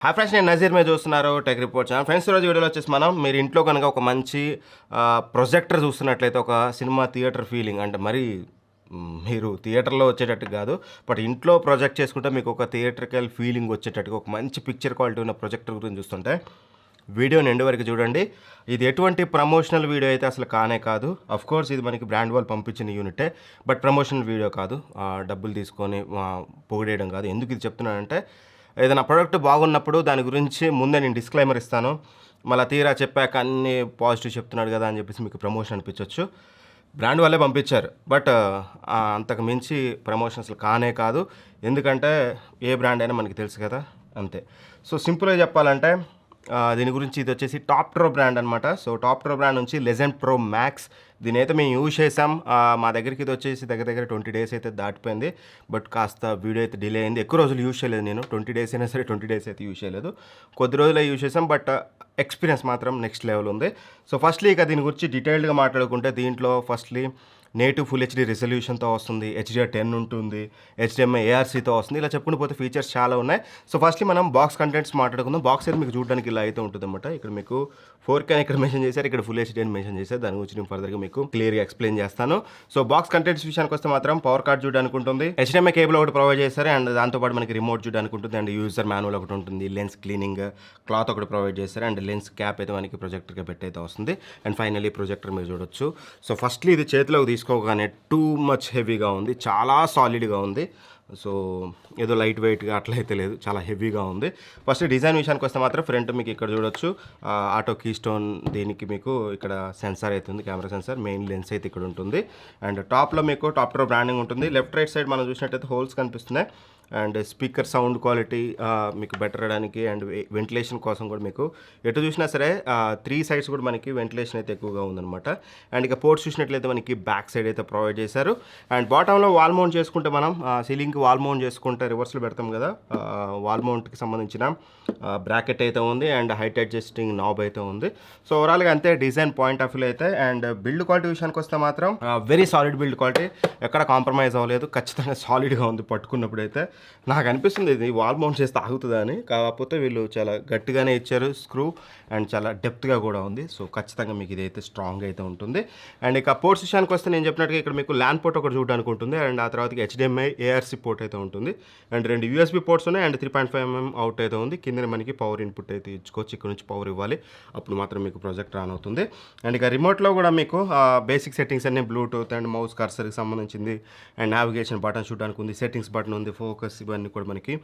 Hi friends, నేను నజీర్ మీరు చూస్తున్నారు టెక్ రిపోర్ట్ ఛానల్. ఫ్రెండ్స్, ఈరోజు వీడియోలో వచ్చేసి మీరు ఇంట్లో కనుక ఒక మంచి ప్రొజెక్టర్ చూస్తున్నట్లయితే ఒక సినిమా థియేటర్ ఫీలింగ్ అంటే మరి మీరు థియేటర్లో వచ్చేటట్టు కాదు, బట్ ఇంట్లో ప్రొజెక్ట్ చేసుకుంటే మీకు ఒక థియేటర్కల్ ఫీలింగ్ వచ్చేటట్టుగా ఒక మంచి పిక్చర్ క్వాలిటీ ఉన్న ప్రొజెక్టర్ గురించి చూస్తుంటే వీడియోని ఎండ్ వరకు చూడండి. ఇది ఎటువంటి ప్రమోషనల్ వీడియో అయితే అసలు కానే కాదు. అఫ్ కోర్స్ ఇది మనకి బ్రాండ్ వాళ్ళు పంపించిన యూనిటే, బట్ ప్రమోషనల్ వీడియో కాదు. డబ్బులు తీసుకొని పొగిడేయడం కాదు. ఎందుకు ఇది చెప్తున్నానంటే, ఏదైనా ప్రోడక్ట్ బాగున్నప్పుడు దాని గురించి ముందే నేను డిస్క్లైమర్ ఇస్తాను. మళ్ళీ తీరా చెప్పాక అన్ని పాజిటివ్ చెప్తున్నాడు కదా అని చెప్పేసి మీకు ప్రమోషన్ అనిపించవచ్చు. బ్రాండ్ వాళ్ళే పంపించారు, బట్ అంతకు మించి ప్రమోషన్ అసలు కానే కాదు. ఎందుకంటే ఏ బ్రాండ్ అయినా మనకి తెలుసు కదా, అంతే. సో సింపుల్గా చెప్పాలంటే దీని గురించి ఇది వచ్చేసి టాప్ ట్రో బ్రాండ్ అనమాట. సో టాప్ ట్రో బ్రాండ్ నుంచి లెజెండ్ ప్రో మ్యాక్స్, దీని అయితే మేము యూజ్ చేసాం. మా దగ్గరికి ఇది వచ్చేసి దగ్గర 20 డేస్ అయితే దాటిపోయింది, బట్ కాస్త వీడియో అయితే డిలే అయింది. ఎక్కువ రోజులు యూజ్ చేయలేదు నేను, 20 డేస్ అయినా సరే 20 డేస్ అయితే యూజ్ చేయలేదు, కొద్ది రోజులే యూజ్ చేసాం. బట్ ఎక్స్పీరియన్స్ మాత్రం నెక్స్ట్ లెవెల్ ఉంది. సో ఫస్ట్లీ ఇక దీని గురించి డీటెయిల్డ్గా మాట్లాడుకుంటే, దీంట్లో ఫస్ట్లీ నేటివ్ ఫుల్ హెచ్డీ రెజల్యూషన్తో వస్తుంది, HDR10 ఉంటుంది, HDMI ARCతో వస్తుంది. ఇలా చెప్పుకుంటూ పోతే ఫీచర్స్ చాలా ఉన్నాయి. సో ఫస్ట్లీ మనం బాక్స్ కంటెంట్స్ మాట్లాడుకుందాం. బాక్స్ అయితే మీకు చూడడానికి ఇలా అయితే ఉంటుంది అనమాట. ఇక్కడ మీకు 4K ఇక్కడ మెన్షన్ చేశారు, ఇక్కడ ఫుల్ హెచ్డీ అని మెన్షన్ చేశారు. దాని గురించి నేను ఫర్దర్గా మీకు క్లియర్గా ఎక్స్ప్లెయిన్ చేస్తాను. సో బాక్స్ కంటెంట్స్ విషయానికి వస్తే మాత్రం పవర్ కార్డ్ చూడడానికి ఉంటుంది, HDMI కేబుల్ ఒకటి ప్రొవైడ్ చేస్తారు, అండ్ దాంతోపాటు మనకి రిమోట్ చూడడానికి ఉంటుంది, అండ్ యూజర్ మాన్యువల్ ఒకటి ఉంటుంది, లెన్స్ క్లీనింగ్ క్లాత్ ఒకటి ప్రొవైడ్ చేస్తారు, అండ్ లెన్స్ క్యాప్ అయితే మనకి ప్రొజెక్టర్గా పెట్టి అయితే వస్తుంది. అండ్ ఫైనల్లీ ప్రొజెక్టర్ మీరు చూడొచ్చు. సో ఫస్ట్లీ ఇది చేతిలోకి తీసుకోగానే టూ మచ్ హెవీగా ఉంది, చాలా సాలిడ్గా ఉంది. సో ఏదో లైట్ వెయిట్గా అట్లా అయితే లేదు, చాలా హెవీగా ఉంది. ఫస్ట్ డిజైన్ విషయానికి వస్తే మాత్రం ఫ్రంట్ మీకు ఇక్కడ చూడొచ్చు ఆటో కీ స్టోన్, దీనికి మీకు ఇక్కడ సెన్సార్ అయితే ఉంది, కెమెరా సెన్సార్, మెయిన్ లెన్స్ అయితే ఇక్కడ ఉంటుంది. అండ్ టాప్లో మీకు టాప్ ట్రో బ్రాండింగ్ ఉంటుంది. లెఫ్ట్ రైట్ సైడ్ మనం చూసినట్టయితే హోల్స్ కనిపిస్తున్నాయి, అండ్ స్పీకర్ సౌండ్ క్వాలిటీ మీకు బెటర్ అవ్వడానికి అండ్ వెంటిలేషన్ కోసం కూడా మీకు ఎటు చూసినా సరే 3 సైడ్స్ కూడా మనకి వెంటిలేషన్ అయితే ఎక్కువగా ఉందన్నమాట. అండ్ ఇక పోర్ట్స్ చూసినట్లయితే మనకి బ్యాక్ సైడ్ అయితే ప్రొవైడ్ చేశారు. అండ్ బాటంలో వాల్ మౌంట్ చేసుకుంటే మనం సీలింగ్కి వాల్ మౌంట్ చేసుకుంటే రివర్స్లో పెడతాం కదా, వాల్ మౌంట్కి సంబంధించిన బ్రాకెట్ అయితే ఉంది, అండ్ హైట్ అడ్జస్టింగ్ నాబ్ అయితే ఉంది. సో ఓవరాల్గా అంతే డిజైన్ పాయింట్ ఆఫ్ వ్యూ అయితే. అండ్ బిల్డ్ క్వాలిటీ విషయానికి వస్తే మాత్రం వెరీ సాలిడ్ బిల్డ్ క్వాలిటీ, ఎక్కడ కాంప్రమైజ్ అవ్వలేదు, ఖచ్చితంగా సాలిడ్గా ఉంది. పట్టుకున్నప్పుడు అయితే నాకు అనిపిస్తుంది ఇది వాల్ మౌంట్ చేస్తే ఆగుతుందని, కాకపోతే వీళ్ళు చాలా గట్టిగానే ఇచ్చారు స్క్రూ, అండ్ చాలా డెప్త్గా కూడా ఉంది. సో ఖచ్చితంగా మీకు ఇదైతే స్ట్రాంగ్ అయితే ఉంటుంది. అండ్ ఇక పోర్ట్స్ విషయానికి వస్తే నేను చెప్పినట్టుగా ఇక్కడ మీకు ల్యాన్ పోర్ట్ ఒకటి చూడడానికి ఉంటుంది, అండ్ ఆ తర్వాత HDMI ARC పోర్ట్ అయితే ఉంటుంది, అండ్ 2 USB పోర్ట్స్ ఉన్నాయి, అండ్ 3.5mm అవుట్ అయితే ఉంది. కింద మనకి పవర్ ఇన్పుట్ అయితే ఇచ్చుకోవచ్చు, ఇక్కడ నుంచి పవర్ ఇవ్వాలి, అప్పుడు మాత్రం మీకు ప్రొజెక్ట్ ఆన్ అవుతుంది. అండ్ ఇక రిమోట్లో కూడా మీకు బేసిక్ సెట్టింగ్స్ అన్ని బ్లూటూత్ అండ్ మౌస్ కర్సర్కి సంబంధించింది, అండ్ నావిగేషన్ బటన్ చూడడానికి ఉంది, సెట్టింగ్స్ బటన్ ఉంది, ఫోకస్ ఇవన్నీ కూడా మనకి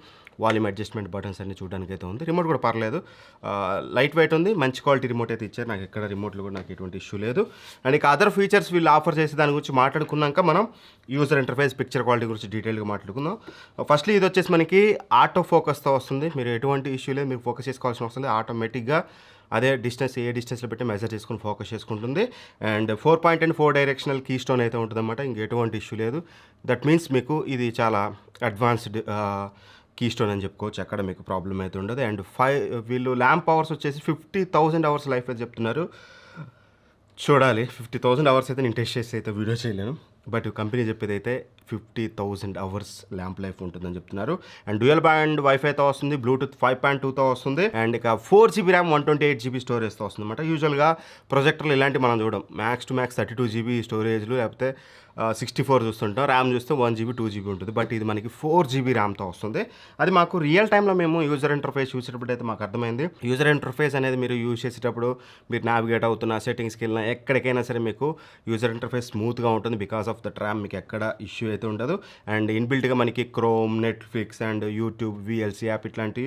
వాల్యూమ్ అడ్జస్ట్మెంట్ బటన్స్ అన్ని చూడడానికి అయితే ఉంది. రిమోట్ కూడా పర్లేదు, లైట్ వెయిట్ ఉంది, మంచి క్వాలిటీ రిమోట్ అయితే ఇచ్చారు. నాకు ఎక్కడ రిమోట్లో కూడా నాకు ఎటువంటి ఇష్యూ లేదు. అండ్ ఇక అదర్ ఫీచర్స్ వీళ్ళు ఆఫర్ చేసి దాని గురించి మాట్లాడుకున్నాక మనం యూజర్ ఇంటర్ఫేస్ పిక్చర్ క్వాలిటీ గురించి డీటెయిల్గా మాట్లాడుకుందాం. ఫస్ట్లీ ఇది వచ్చేసి మనకి ఆటో ఫోకస్తో వస్తుంది, మీరు ఎటువంటి ఇష్యూ లేదు, మీరు ఫోకస్ చేసుకోవాల్సిన అవసరం లేదు. ఆటోమేటిక్గా అదే డిస్టెన్స్ ఏ డిస్టెన్స్లో పెట్టి మెజర్ చేసుకుని ఫోకస్ చేసుకుంటుంది. అండ్ 4.4 డైరెక్షనల్ కీ స్టోన్ అయితే ఉంటుందన్నమాట, ఇంకెటువంటి ఇష్యూ లేదు. దట్ మీన్స్ మీకు ఇది చాలా అడ్వాన్స్డ్ కీ స్టోన్ అని చెప్పుకోవచ్చు, ఎక్కడ మీకు ప్రాబ్లం అయితే ఉండదు. అండ్ వీళ్ళు ల్యాంప్ అవర్స్ వచ్చేసి 50,000 అవర్స్ లైఫ్ అయితే చెప్తున్నారు. చూడాలి, 50,000 అవర్స్ అయితే నేను టెస్ట్ చేసి అయితే వీడియో చేయలేను, బట్ కంపెనీ చెప్పేది అయితే 50,000 అవర్స్ ల్యాంప్ లైఫ్ ఉంటుందని చెప్తున్నారు. అండ్ డ్యూయల్ బ్యాండ్ వైఫైతో వస్తుంది, బ్లూటూత్ 5.2తో వస్తుంది, అండ్ ఇక 4GB ర్యామ్ 128GB స్టోరేజ్తో వస్తుంది అనమాట. యూజువల్గా ప్రొజెక్టర్లు ఇలాంటి మనం చూడం, మ్యాక్స్ టు మ్యాక్స్ 32GB స్టోరేజ్లు, లేకపోతే 64 చూస్తుంటాం, ర్యామ్ చూస్తే 1GB 2GB ఉంటుంది, బట్ ఇది మనకి 4GB ర్యామ్తో వస్తుంది. అది మాకు రియల్ టైంలో మేము యూజర్ ఇంటర్ఫేస్ చూసేటప్పుడు అయితే మాకు అర్థమైంది. యూజర్ ఇంటర్ఫేస్ అనేది మీరు యూజ్ చేసేటప్పుడు మీరు నావిగేట్ అవుతున్న సెట్టింగ్స్కి వెళ్ళినా ఎక్కడికైనా సరే మీకు యూజర్ ఇంటర్ఫేస్ స్మూత్గా ఉంటుంది, బికాస్ ఆఫ్ దట్ ర్యామ్ మీకు ఎక్కడ ఇష్యూ అయితే ఉండదు. అండ్ ఇన్బిల్ట్గా మనకి chrome, Netflix and YouTube, VLC app ఇట్లాంటి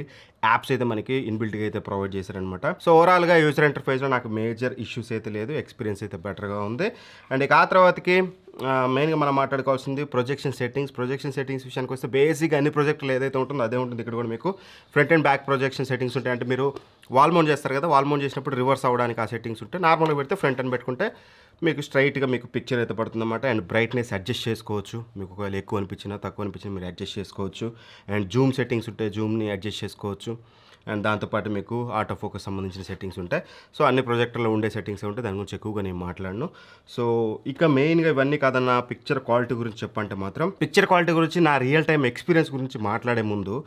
యాప్స్ అయితే మనకి ఇన్బిల్ట్గా అయితే ప్రొవైడ్ చేశారనమాట. సో ఓవరాల్గా యూజర్ ఇంటర్ఫేస్లో నాకు మేజర్ ఇష్యూస్ అయితే లేదు, ఎక్స్పీరియన్స్ అయితే బెటర్గా ఉంది. అండ్ ఇక ఆ తర్వాతకి మెయిన్గా మనం మాట్లాడుకోవాల్సింది ప్రొజెక్షన్ సెట్టింగ్స్ విషయానికి వస్తే బేసిక్గా అన్ని ప్రొజెక్టులు ఏదైతే ఉంటుందో అదే ఉంటుంది. ఇక్కడ కూడా మీకు front and back projection settings ఉంటాయి. అంటే మీరు వాల్ మౌంట్ చేస్తారు కదా, వాల్ మౌంట్ చేసినప్పుడు రివర్స్ అవ్వడానికి ఆ సెట్టింగ్స్ ఉంటాయి. నార్మల్గా పెడితే ఫ్రంట్ అండ్ పెట్టుకుంటే మీకు స్ట్రైట్గా మీకు పిక్చర్ అయితే పడుతుందన్నమాట. అండ్ బ్రైట్నెస్ అడ్జస్ట్ చేసుకోవచ్చు, మీకు ఒకవేళ ఎక్కువ అనిపించినా తక్కువ అనిపించినా మీరు అడ్జస్ట్ చేసుకోవచ్చు. అండ్ జూమ్ సెట్టింగ్స్ ఉంటాయి, జూమ్ని అడ్జస్ట్ చేసుకోవచ్చు. అండ్ దాంతోపాటు మీకు ఆటో ఫోకస్ సంబంధించిన సెట్టింగ్స్ ఉంటాయి. సో అన్ని ప్రొజెక్టర్లో ఉండే సెట్టింగ్స్ ఉంటాయి, దాని గురించి ఎక్కువగా నేను మాట్లాడను. సో ఇక మెయిన్గా ఇవన్నీ కాదన్న పిక్చర్ క్వాలిటీ గురించి చెప్పంటే మాత్రం, పిక్చర్ క్వాలిటీ గురించి నా రియల్ టైం ఎక్స్పీరియన్స్ గురించి మాట్లాడే ముందు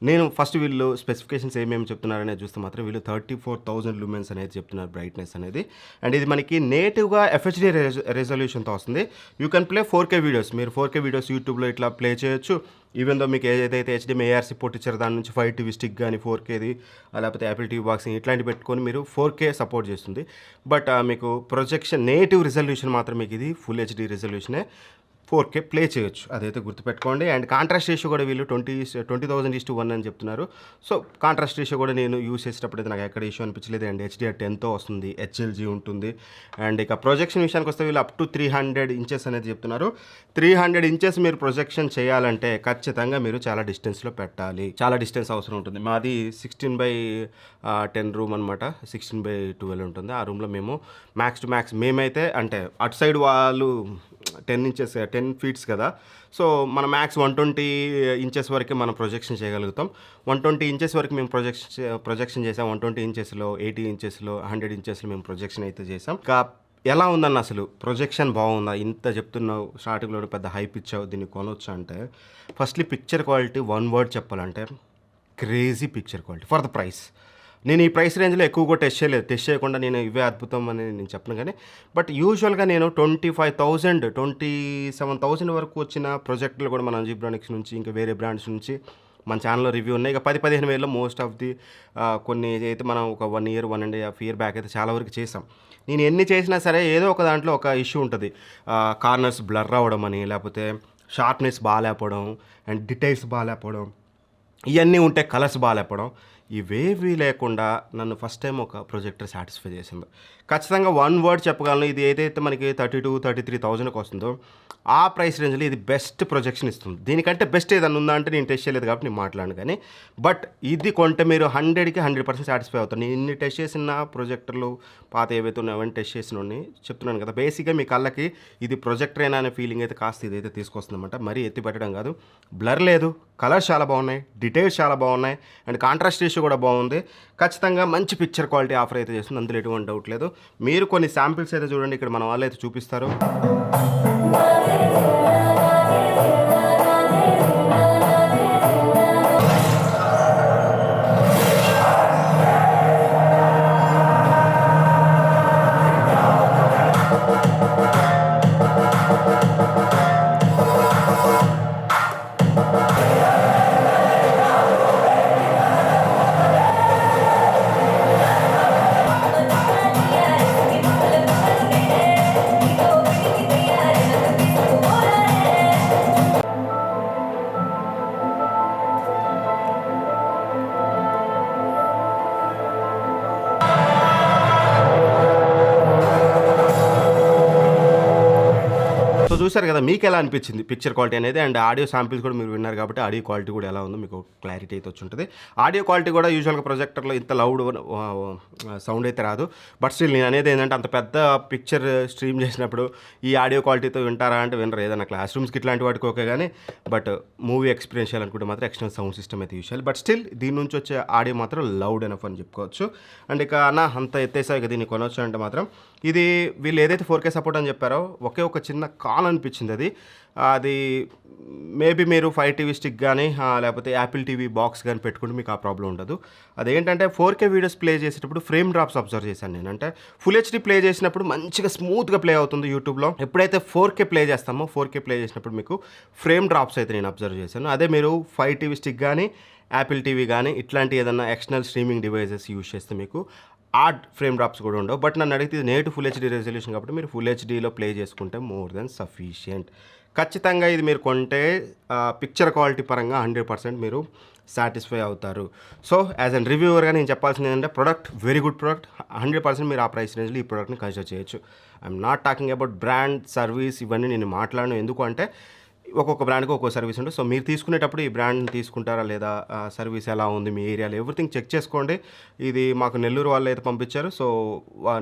నేను ఫస్ట్ వీళ్ళు స్పెసిఫికేషన్స్ ఏమేమి చెప్తున్నారనేది చూస్తే మాత్రం వీళ్ళు 34,000 లూమెన్స్ అనేది చెప్తున్నారు బ్రైట్నెస్ అనేది. అండ్ ఇది మనకి నేటివ్గా ఎఫ్హెచ్డి రెజల్యూషన్తో వస్తుంది. You can play 4K videos. మీరు 4K వీడియోస్ యూట్యూబ్లో ఇట్లా ప్లే చేయొచ్చు. ఈవెన్ దో మీకు ఏదైతే HDMI ARC పోర్ట్ ఇచ్చారో దాని నుంచి Fire TV స్టిక్ కానీ 4Kది లేకపోతే యాపిల్ టీవీ బాక్సింగ్ ఇట్లాంటివి పెట్టుకొని మీరు 4K సపోర్ట్ చేస్తుంది. బట్ మీకు ప్రొజెక్షన్ నేటివ్ రిజల్యూషన్ మాత్రం మీకు ఇది ఫుల్ HD రిజల్యూషనే 4K ప్లే చేయొచ్చు, అదైతే గుర్తుపెట్టుకోండి. అండ్ కాంట్రాస్ట్ రేషియో కూడా వీళ్ళు 20,000:1 అని చెప్తున్నారు. సో కాంట్రాస్ట్ రేషియో కూడా నేను యూస్ చేసేటప్పుడు అయితే నాకు ఎక్కడ ఇష్యూ అనిపించలేదు. అండ్ HDR10తో వస్తుంది, HLG ఉంటుంది. అండ్ ఇక ప్రొజెక్షన్ విషయానికి వస్తే వీళ్ళు అప్ టు 300 ఇంచెస్ అనేది చెప్తున్నారు. 300 ఇంచెస్ మీరు ప్రొజెక్షన్ చేయాలంటే ఖచ్చితంగా మీరు చాలా డిస్టెన్స్లో పెట్టాలి, చాలా డిస్టెన్స్ అవసరం ఉంటుంది. మాది 16:10 రూమ్ అనమాట, 16:12 ఉంటుంది. ఆ రూమ్లో మేము మ్యాక్స్ టు మ్యాక్స్ మేమైతే అంటే అటు సైడ్ వాళ్ళు 10 ఫీట్స్ కదా, సో మన మ్యాక్స్ 120 ఇంచెస్ వరకు మనం ప్రొజెక్షన్ చేయగలుగుతాం. 120 ఇంచెస్ వరకు మేము ప్రొజెక్షన్ చేసాం. 120 ఇంచెస్లో 80 ఇంచెస్లో 100 ఇంచెస్లో మేము ప్రొజెక్షన్ అయితే చేసాం. ఇంకా ఎలా ఉందన్న అసలు ప్రొజెక్షన్ బాగుందా? ఇంత చెప్తున్నావు, స్టార్టింగ్లో పెద్ద హైప్ ఇచ్చావు, దీన్ని కొనొచ్చు అంటే firstly picture quality one word చెప్పాలంటే crazy picture quality for the price. నేను ఈ ప్రైస్ రేంజ్లో ఎక్కువ కూడా టెస్ట్ చేయకుండా నేను ఇవే అద్భుతం అని నేను చెప్పను. కానీ బట్ యూజువల్గా నేను 25,000 27,000 వరకు వచ్చిన ప్రొజెక్టులు కూడా మన జిబ్రానిక్స్ నుంచి ఇంకా వేరే బ్రాండ్స్ నుంచి మన ఛానల్లో రివ్యూ ఉన్నాయి. ఇక 10-15 వేలలో మోస్ట్ ఆఫ్ ది కొన్ని అయితే మనం ఒక 1 year 1.5 year బ్యాక్ అయితే చాలా వరకు చేసాం. నేను ఎన్ని చేసినా సరే ఏదో ఒక దాంట్లో ఒక ఇష్యూ ఉంటుంది. కార్నర్స్ బ్లర్ అవ్వడం అని, లేకపోతే షార్ప్నెస్ బాగాలేకపోవడం, అండ్ డీటెయిల్స్ బాగాలేకపోవడం, ఇవన్నీ ఉంటే కలర్స్ బాగాలేకపోవడం. ఇవేవి లేకుండా నన్ను ఫస్ట్ టైం ఒక ప్రొజెక్టర్ సాటిస్ఫై చేసింది. ఖచ్చితంగా వన్ వర్డ్ చెప్పగలను, ఇది ఏదైతే మనకి 32,000-33,000కి వస్తుందో ఆ ప్రైస్ రేంజ్లో ఇది బెస్ట్ ప్రొజెక్షన్ ఇస్తుంది. దీనికంటే బెస్ట్ ఏదైనా ఉందా అంటే నేను టెస్ట్ చేయలేదు కాబట్టి నేను మాట్లాడను. కానీ బట్ ఇది కొంటే మీరు 100కి 100% సాటిస్ఫై అవుతారు. నేను ఇన్ని టెస్ట్ చేసిన ప్రొజెక్టర్లు పాత ఏవైతే ఉన్నాయో అవన్నీ టెస్ట్ చేసినోని చెప్తున్నాను కదా. బేసిక్గా మీ కళ్ళకి ఇది ప్రొజెక్టర్ అయినా అనే ఫీలింగ్ అయితే కాస్త ఇదైతే తీసుకొస్తుందన్నమాట. మరీ ఎత్తి పెట్టడం కాదు, బ్లర్ లేదు, కలర్స్ చాలా బాగున్నాయి, డీటెయిల్స్ చాలా బాగున్నాయి, అండ్ కాంట్రాస్ట్ రేషియో కూడా బాగుంది. ఖచ్చితంగా మంచి పిక్చర్ క్వాలిటీ ఆఫర్ అయితే చేస్తుంది, అందులో ఎటువంటి డౌట్ లేదు. మీరు కొన్ని శాంపిల్స్ అయితే చూడండి, ఇక్కడ మన వాళ్ళు అయితే చూపిస్తారు. సో చూసారు కదా, మీకు ఎలా అనిపించింది పిక్చర్ క్వాలిటీ అనేది. అండ్ ఆడియో శాంపిల్స్ కూడా మీరు విన్నారు కాబట్టి ఆడియో క్వాలిటీ కూడా ఎలా ఉందో మీకు క్లారిటీ అయితే వచ్చి ఉంటుంది. ఆడియో క్వాలిటీ కూడా యూజువల్గా ప్రొజెక్టర్లో ఇంత లౌడ్ సౌండ్ అయితే రాదు. బట్ స్టిల్ నేను అనేది ఏంటంటే అంత పెద్ద పిక్చర్ స్ట్రీమ్ చేసినప్పుడు ఈ ఆడియో క్వాలిటీతో వింటారా అంటే వినరు. ఏదైనా క్లాస్ రూమ్స్కి ఇట్లాంటి వాటికి ఓకే, కానీ బట్ మూవీ ఎక్స్పీరియన్స్ చేయాలనుకుంటే మాత్రం ఎక్స్టర్నల్ సౌండ్ సిస్టమ్ అయితే యూజ్ చేయాలి. బట్ స్టిల్ దీని నుంచి వచ్చే ఆడియో మాత్రం లౌడ్ ఎనఫ్ అని చెప్పుకోవచ్చు. అండ్ ఇక అంత ఎత్తేసాయి ఇక దీన్ని కొనవచ్చు అంటే మాత్రం ఇది వీళ్ళు ఏదైతే 4K సపోర్ట్ అని చెప్పారో ఒకే ఒక చిన్న కాన్ అనిపించింది. అది మేబీ మీరు Fire TV స్టిక్ కానీ లేకపోతే యాపిల్ టీవీ బాక్స్ కానీ పెట్టుకుంటే మీకు ఆ ప్రాబ్లం ఉండదు. అదేంటంటే 4K వీడియోస్ ప్లే చేసేటప్పుడు ఫ్రేమ్ డ్రాప్స్ అబ్జర్వ్ చేశాను నేను. అంటే ఫుల్ HD ప్లే చేసినప్పుడు మంచిగా స్మూత్గా ప్లే అవుతుంది యూట్యూబ్లో. ఎప్పుడైతే 4K ప్లే చేస్తామో 4K ప్లే చేసినప్పుడు మీకు ఫ్రేమ్ డ్రాప్స్ అయితే నేను అబ్జర్వ్ చేశాను. అదే మీరు Fire TV స్టిక్ కానీ యాపిల్ టీవీ కానీ ఇట్లాంటి ఏదైనా ఎక్స్టర్నల్ స్ట్రీమింగ్ డివైజెస్ యూజ్ చేస్తే మీకు ఆ ఫ్రేమ్ డ్రాప్స్ కూడా ఉండవు. బట్ నన్ను అడిగితే ఇది నేటివ్ ఫుల్ HD రెజల్యూషన్ కాబట్టి మీరు ఫుల్ HDలో ప్లే చేసుకుంటే మోర్ దెన్ సఫిషియంట్. ఖచ్చితంగా ఇది మీరు కొంటే పిక్చర్ క్వాలిటీ పరంగా 100% మీరు సాటిస్ఫై అవుతారు. సో యాజ్ అన్ రివ్యూవర్గా నేను చెప్పాల్సింది ఏంటంటే ప్రొడక్ట్ వెరీ గుడ్ ప్రొడక్ట్. 100% మీరు ఆ ప్రైస్ రేంజ్లో ఈ ప్రోడక్ట్ని కన్సిడర్ చేయొచ్చు. I'm not talking about brand service ఇవన్నీ నేను మాట్లాడను. ఎందుకు అంటే ఒక్కొక్క బ్రాండ్కి ఒక్కొక్క సర్వీస్ ఉంటుంది. సో మీరు తీసుకునేటప్పుడు ఈ బ్రాండ్ని తీసుకుంటారా లేదా, సర్వీస్ ఎలా ఉంది మీ ఏరియాలో, ఎవ్రీథింగ్ చెక్ చేసుకోండి. ఇది మాకు నెల్లూరు వాళ్ళు అయితే పంపించారు. సో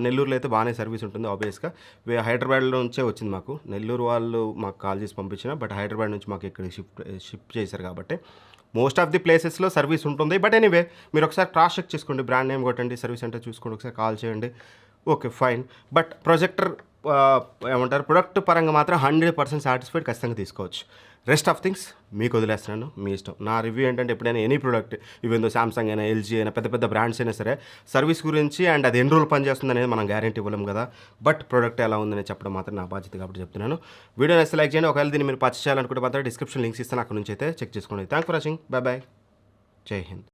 నెల్లూరులో అయితే బాగానే సర్వీస్ ఉంటుంది ఆబ్వియస్గా. హైదరాబాద్లో నుంచే వచ్చింది మాకు. నెల్లూరు వాళ్ళు మాకు కాల్ చేసి పంపించిన, బట్ హైదరాబాద్ నుంచి మాకు ఇక్కడ షిఫ్ట్ చేశారు కాబట్టి మోస్ట్ ఆఫ్ ది ప్లేసెస్లో సర్వీస్ ఉంటుంది. బట్ ఎనీవే మీరు ఒకసారి క్రాస్ చెక్ చేసుకోండి, బ్రాండ్ నేమ్ కొట్టండి, సర్వీస్ సెంటర్ చూసుకోండి, ఒకసారి కాల్ చేయండి, ఓకే ఫైన్. బట్ ప్రొజెక్టర్ ఏమంటారు ప్రొడక్ట్ పరంగా మాత్రం 100% సాటిస్ఫైడ్ ఖచ్చితంగా తీసుకోవచ్చు. రెస్ట్ ఆఫ్ థింగ్స్ మీకు వదిలేస్తున్నాను, మీ ఇష్టం. నా రివ్యూ ఏంటంటే ఎప్పుడైనా any product even though Samsung అయినా, ఎల్జీ అయినా, పెద్ద పెద్ద బ్రాండ్స్ అయినా సరే సర్వీస్ గురించి అండ్ అది ఎన్ని రోజులు పనిచేస్తుంది అనేది మనం గ్యారెంటీ ఇవ్వలేం కదా. బట్ ప్రోడక్ట్ ఎలా ఉందని చెప్పడం మాత్రం నా బాధ్యత కాబట్టి చెప్తున్నాను. వీడియో నచ్చితే లైక్ చేయండి. ఒకవేళ దీన్ని మీరు పర్చేస్ చేయాలనుకుంటే మాత్రం డిస్క్రిప్షన్ లింక్స్ ఇస్తాను, అక్కడ నుంచి అయితే చెక్ చేసుకోండి. Thank for watching. Bye bye. జై హింద్.